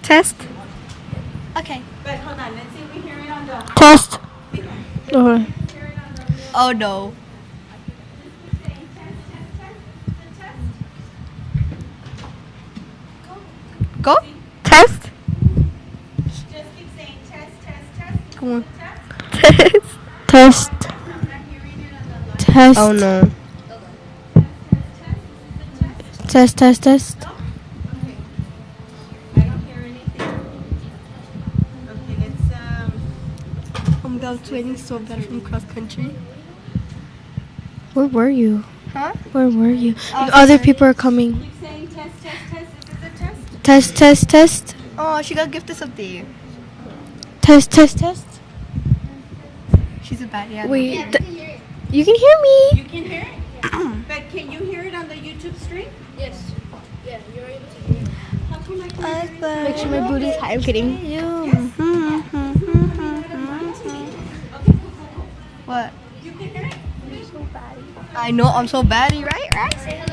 Test. Okay. But hold on, let's see if we hear it on the... Test. Okay. Oh no. Go. Test. Just keep saying test, test, test. Come on. Test. Test. I'm not hearing it on the line. Test. Oh no. Test. Test. Test. Okay. I don't hear anything. Okay, let's Oh my god, I'm sweating so bad from cross country. Where were you? Huh? Where were you? Oh, Other sorry. people are coming. keep saying test, test, test. Is this a test? Test. Test. Test. Oh, she got gifted something. Test. Test. Test. She's a bad, yeah. Wait. Yeah, we can hear it. You can hear me. You can hear it? But can you hear it on the YouTube stream? Yes. Yeah, you're able to hear. How come I can't hear it? Make sure my booty's high. I'm kidding. What? You can hear it? I know, I'm so batty, right? Right?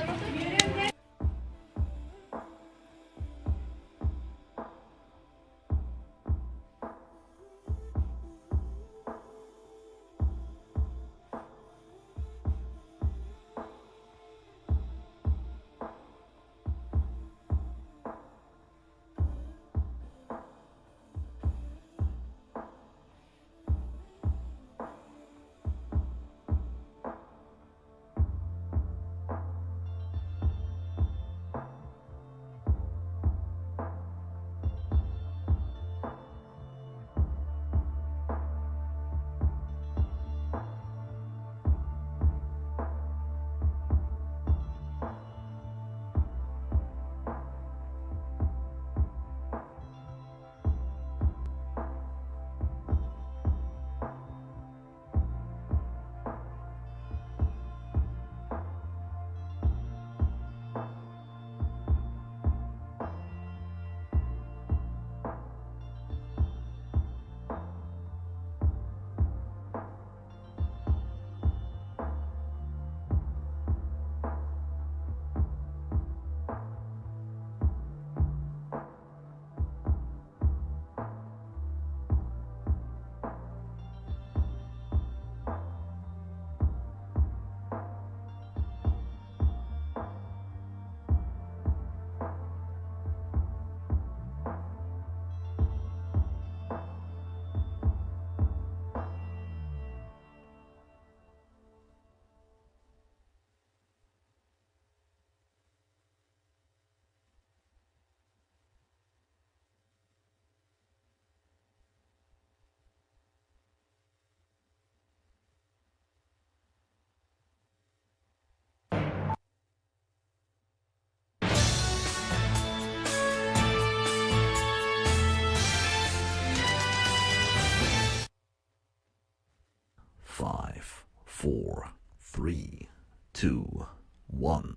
Five, four, three, two, one,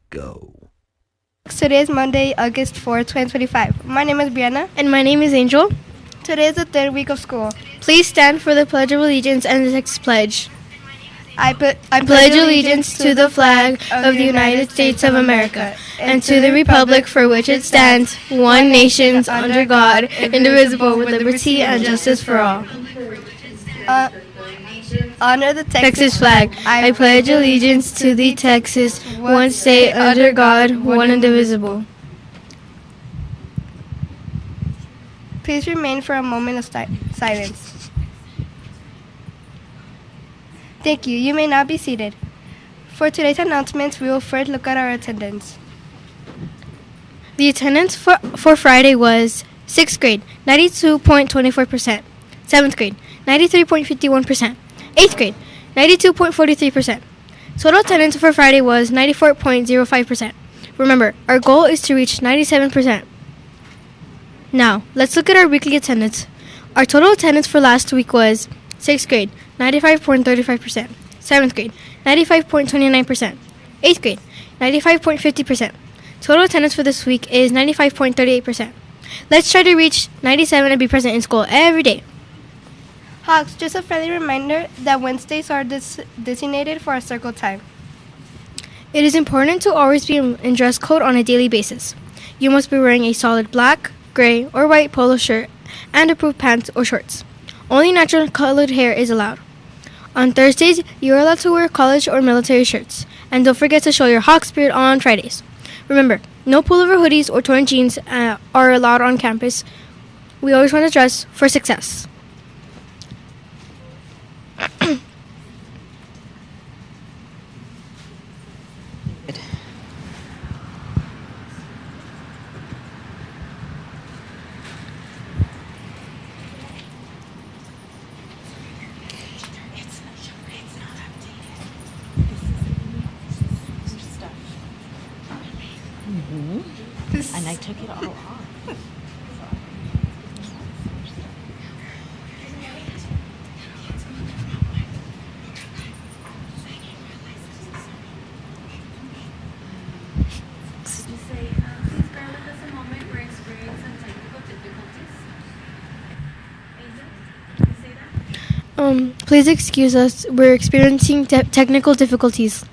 go. Today is Monday, August 4th, 2025. My name is Brianna. And my name is Angel. Today is the third week of school. Please stand for the Pledge of Allegiance and the next pledge. I Pledge allegiance to the flag of the United States of America and to the republic for which it stands, one nation under God, indivisible, with liberty and justice for all. Honor the Texas flag. I pledge allegiance to the Texas, one state under God, one indivisible. Please remain for a moment of silence. Thank you. You may now be seated. For today's announcements, we will first look at our attendance. The attendance for Friday was 6th grade, 92.24%. 7th grade, 93.51%. 8th grade, 92.43%. Total attendance for Friday was 94.05%. Remember, our goal is to reach 97%. Now, let's look at our weekly attendance. Our total attendance for last week was 6th grade, 95.35%. 7th grade, 95.29%. 8th grade, 95.50%. Total attendance for this week is 95.38%. Let's try to reach 97 and be present in school every day. Hawks, just a friendly reminder that Wednesdays are designated for a circle time. It is important to always be in dress code on a daily basis. You must be wearing a solid black, gray, or white polo shirt and approved pants or shorts. Only natural colored hair is allowed. On Thursdays, you are allowed to wear college or military shirts. And don't forget to show your Hawk spirit on Fridays. Remember, no pullover hoodies or torn jeans are allowed on campus. We always want to dress for success. And I took it all off. Please bear with us a moment. We're experiencing some technical difficulties. Angel, can you say that? Please excuse us. We're experiencing technical difficulties.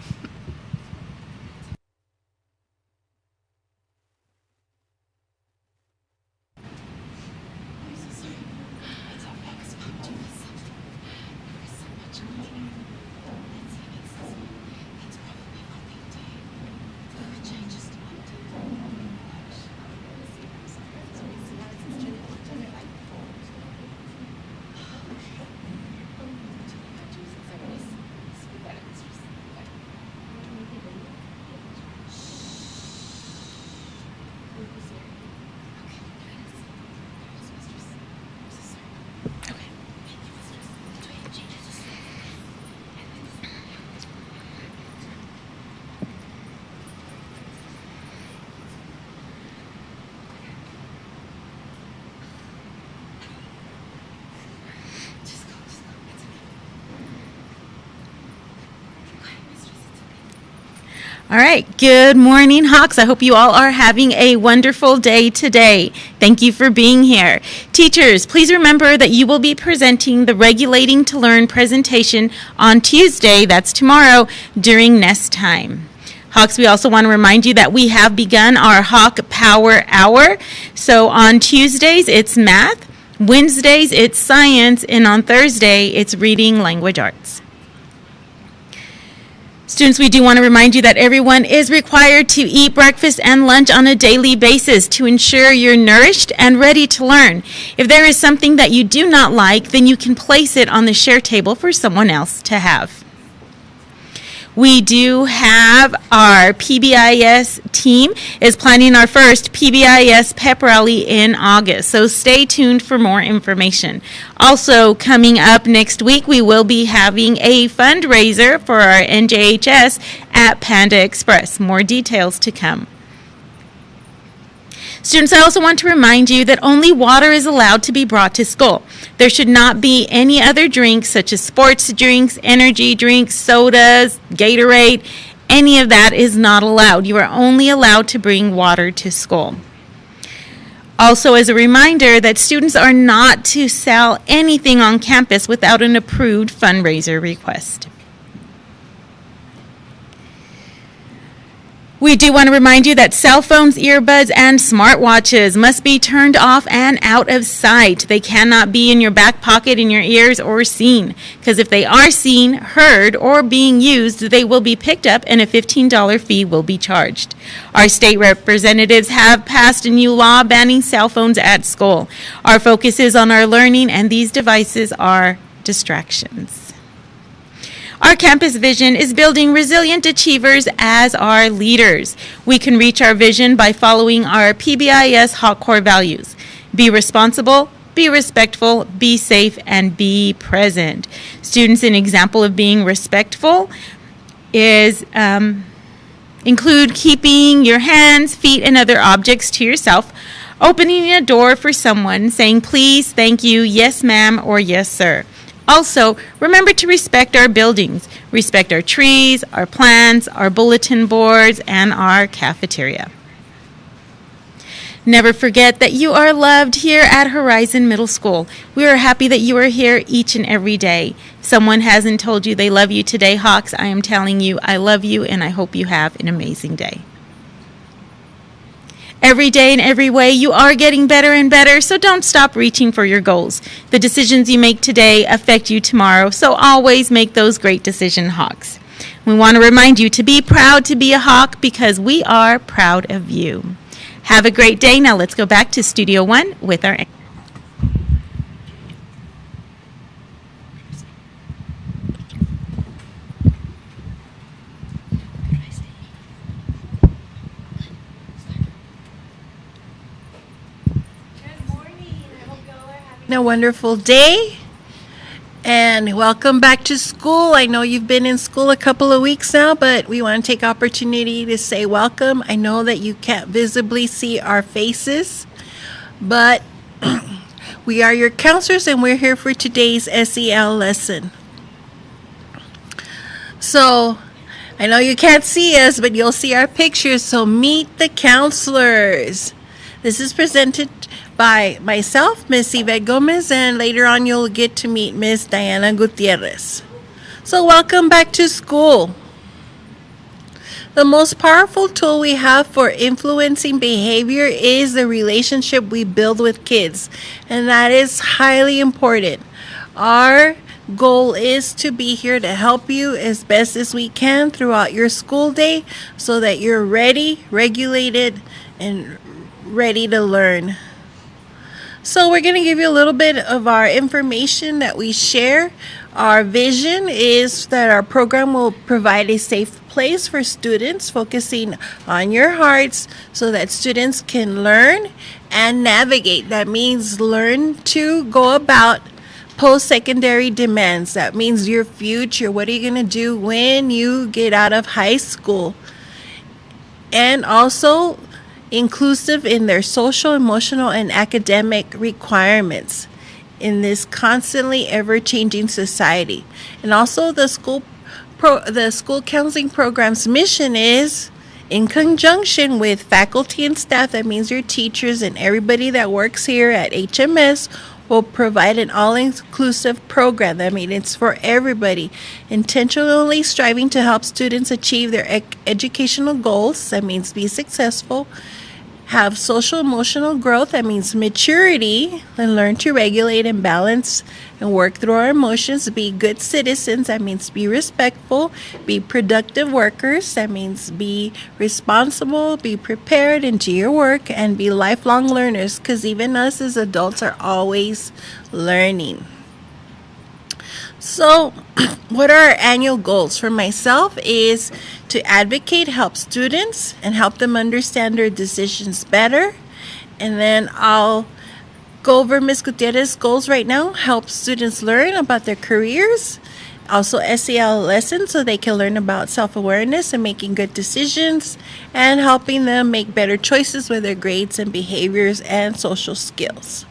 All right, good morning, Hawks. I hope you all are having a wonderful day today. Thank you for being here. Teachers, please remember that you will be presenting the Regulating to Learn presentation on Tuesday, that's tomorrow, during nest time. Hawks, we also want to remind you that we have begun our Hawk Power Hour. So on Tuesdays, it's math. Wednesdays, it's science. And on Thursday, it's reading language arts. Students, we do want to remind you that everyone is required to eat breakfast and lunch on a daily basis to ensure you're nourished and ready to learn. If there is something that you do not like, then you can place it on the share table for someone else to have. We do have our PBIS team is planning our first PBIS pep rally in August, so stay tuned for more information. Also coming up next week, we will be having a fundraiser for our NJHS at Panda Express. More details to come. Students, I also want to remind you that only water is allowed to be brought to school. There should not be any other drinks such as sports drinks, energy drinks, sodas, Gatorade. Any of that is not allowed. You are only allowed to bring water to school. Also, as a reminder that students are not to sell anything on campus without an approved fundraiser request. We do want to remind you that cell phones, earbuds, and smartwatches must be turned off and out of sight. They cannot be in your back pocket, in your ears, or seen. Because if they are seen, heard, or being used, they will be picked up and a $15 fee will be charged. Our state representatives have passed a new law banning cell phones at school. Our focus is on our learning, and these devices are distractions. Our campus vision is building resilient achievers as our leaders. We can reach our vision by following our PBIS Hawk core values. Be responsible, be respectful, be safe, and be present. Students, an example of being respectful is include keeping your hands, feet, and other objects to yourself, opening a door for someone, saying please, thank you, yes ma'am, or yes sir. Also, remember to respect our buildings, respect our trees, our plants, our bulletin boards, and our cafeteria. Never forget that you are loved here at Horizon Middle School. We are happy that you are here each and every day. If someone hasn't told you they love you today, Hawks, I am telling you I love you, and I hope you have an amazing day. Every day in every way, you are getting better and better, so don't stop reaching for your goals. The decisions you make today affect you tomorrow, so always make those great decision hawks. We want to remind you to be proud to be a hawk because we are proud of you. Have a great day. Now let's go back to Studio One with our a wonderful day and welcome back to school. I know you've been in school a couple of weeks now, but we want to take opportunity to say welcome. I know that you can't visibly see our faces, but we are your counselors and we're here for today's SEL lesson. So I know you can't see us, but you'll see our pictures, so meet the counselors. This is presented by myself, Miss Yvette Gomez, and later on you'll get to meet Miss Diana Gutierrez. So welcome back to school. The most powerful tool we have for influencing behavior is the relationship we build with kids, and that is highly important. Our goal is to be here to help you as best as we can throughout your school day so that you're ready, regulated, and ready to learn. So we're going to give you a little bit of our information that we share. Our vision is that our program will provide a safe place for students, focusing on your hearts so that students can learn and navigate. That means learn to go about post-secondary demands. That means your future. What are you going to do when you get out of high school? And also inclusive in their social, emotional, and academic requirements in this constantly ever-changing society. And also the school counseling program's mission is, in conjunction with faculty and staff, that means your teachers and everybody that works here at HMS, will provide an all-inclusive program. That means it's for everybody, intentionally striving to help students achieve their educational goals. That means be successful, have social emotional growth. That means maturity, and learn to regulate and balance and work through our emotions. Be good citizens. That means be respectful. Be productive workers. That means be responsible, be prepared, and do your work, and be lifelong learners, because even us as adults are always learning. So what are our annual goals? For myself is to advocate, help students, and help them understand their decisions better. And then I'll go over Ms. Gutierrez's goals right now. Help students learn about their careers. Also SEL lessons so they can learn about self-awareness and making good decisions, and helping them make better choices with their grades and behaviors and social skills.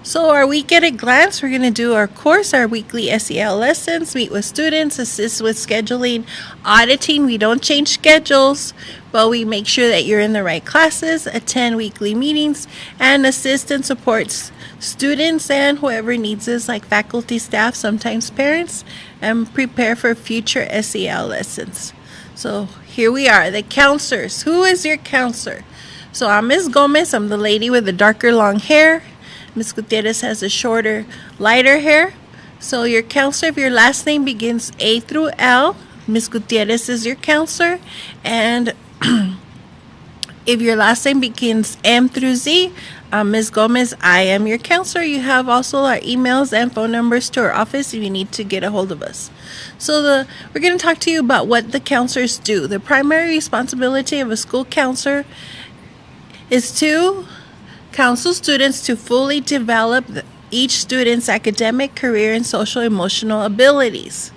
So our week at a glance, we're going to do our course, our weekly SEL lessons, meet with students, assist with scheduling, auditing. We don't change schedules, but we make sure that you're in the right classes, attend weekly meetings, and assist and support students and whoever needs us, like faculty, staff, sometimes parents, and prepare for future SEL lessons. So here we are, the counselors. Who is your counselor? So I'm Ms. Gomez. I'm the lady with the darker long hair. Ms. Gutierrez has a shorter, lighter hair. So your counselor, if your last name begins A through L, Ms. Gutierrez is your counselor. And if your last name begins M through Z, Ms. Gomez, I am your counselor. You have also our emails and phone numbers to our office if you need to get a hold of us. So we're going to talk to you about what the counselors do. The primary responsibility of a school counselor is to counsel students to fully develop each student's academic, career, and social emotional abilities.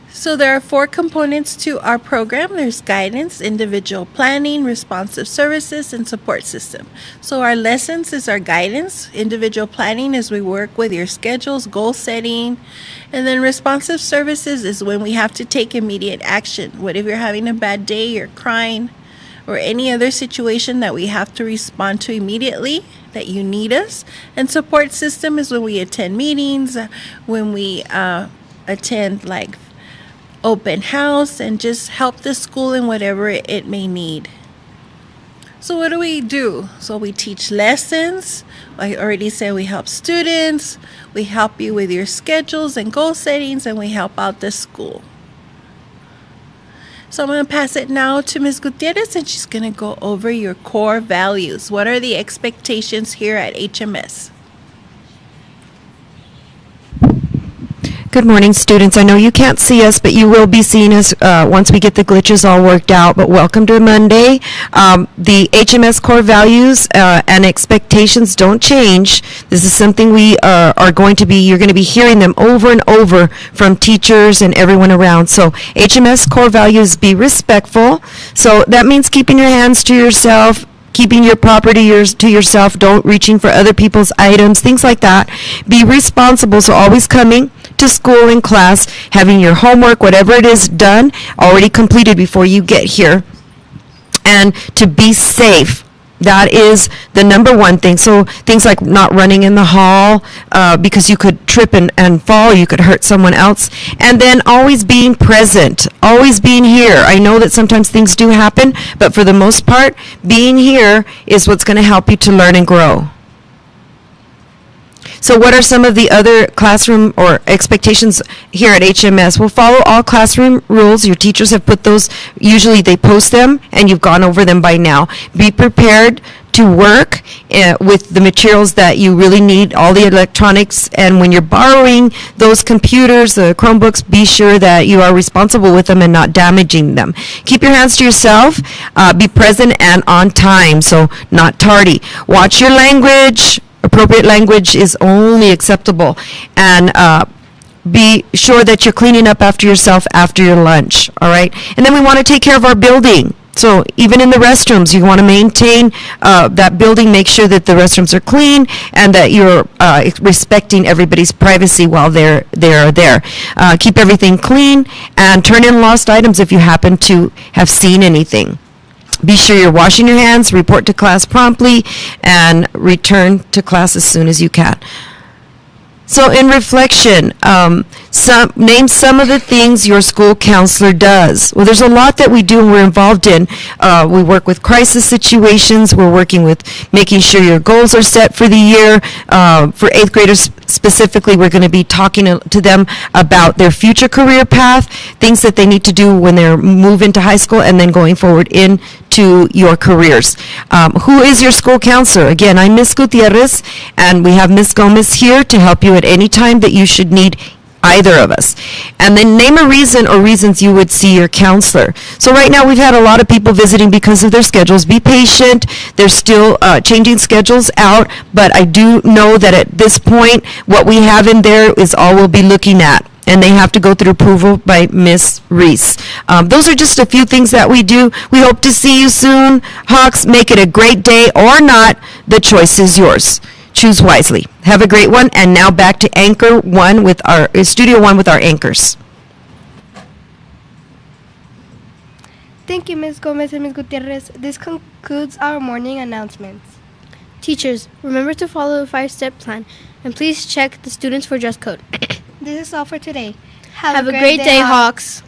So there are 4 components to our program. There's guidance, individual planning, responsive services, and support system. So our lessons is our guidance. Individual planning is we work with your schedules, goal setting. And then responsive services is when we have to take immediate action. What if you're having a bad day, you're crying, or any other situation that we have to respond to immediately, that you need us. And support system is when we attend meetings, when we attend like open house, and just help the school in whatever it may need. So what do? So we teach lessons. I already said we help students. We help you with your schedules and goal settings, and we help out the school. So I'm going to pass it now to Ms. Gutierrez, and she's going to go over your core values. What are the expectations here at HMS? Good morning, students. I know you can't see us, but you will be seeing us once we get the glitches all worked out. But welcome to Monday. The HMS core values and expectations don't change. This is something we are going to be, you're going to be hearing them over and over from teachers and everyone around. So HMS core values, be respectful. So that means keeping your hands to yourself, keeping your property to yourself, don't reaching for other people's items, things like that. Be responsible, so always coming to school in class, having your homework, whatever it is, done, already completed before you get here. And to be safe. That is the number one thing. So things like not running in the hall because you could trip and fall, you could hurt someone else. And then always being present, always being here. I know that sometimes things do happen, but for the most part, being here is what's going to help you to learn and grow. So what are some of the other classroom or expectations here at HMS? We'll follow all classroom rules. Your teachers have put those, usually they post them, and you've gone over them by now. Be prepared to work with the materials that you really need, all the electronics, and when you're borrowing those computers, the Chromebooks, be sure that you are responsible with them and not damaging them. Keep your hands to yourself, be present and on time, so not tardy. Watch your language. Appropriate language is only acceptable. And be sure that you're cleaning up after yourself after your lunch, all right? And then we want to take care of our building. So even in the restrooms, you want to maintain that building, make sure that the restrooms are clean and that you're respecting everybody's privacy while they're there. Keep everything clean and turn in lost items if you happen to have seen anything. Be sure you're washing your hands, report to class promptly, and return to class as soon as you can. So in reflection, name some of the things your school counselor does. Well, there's a lot that we do and we're involved in. We work with crisis situations. We're working with making sure your goals are set for the year. For 8th graders specifically, we're going to be talking to them about their future career path, things that they need to do when they move into high school and then going forward into your careers. Who is your school counselor? Again, I'm Ms. Gutierrez, and we have Ms. Gomez here to help you at any time that you should need either of us. And then name a reason or reasons you would see your counselor. So right now we've had a lot of people visiting because of their schedules. Be patient. They're still changing schedules out, but I do know that at this point what we have in there is all we'll be looking at. And they have to go through approval by Miss Reese. Those are just a few things that we do. We hope to see you soon. Hawks, make it a great day or not. The choice is yours. Choose wisely. Have a great one. And now back to Anchor 1 with our Studio 1 with our anchors. Thank you, Ms. Gomez and Ms. Gutierrez. This concludes our morning announcements. Teachers, remember to follow the 5-step plan, and please check the students for dress code. This is all for today. Have a great day, Hawks.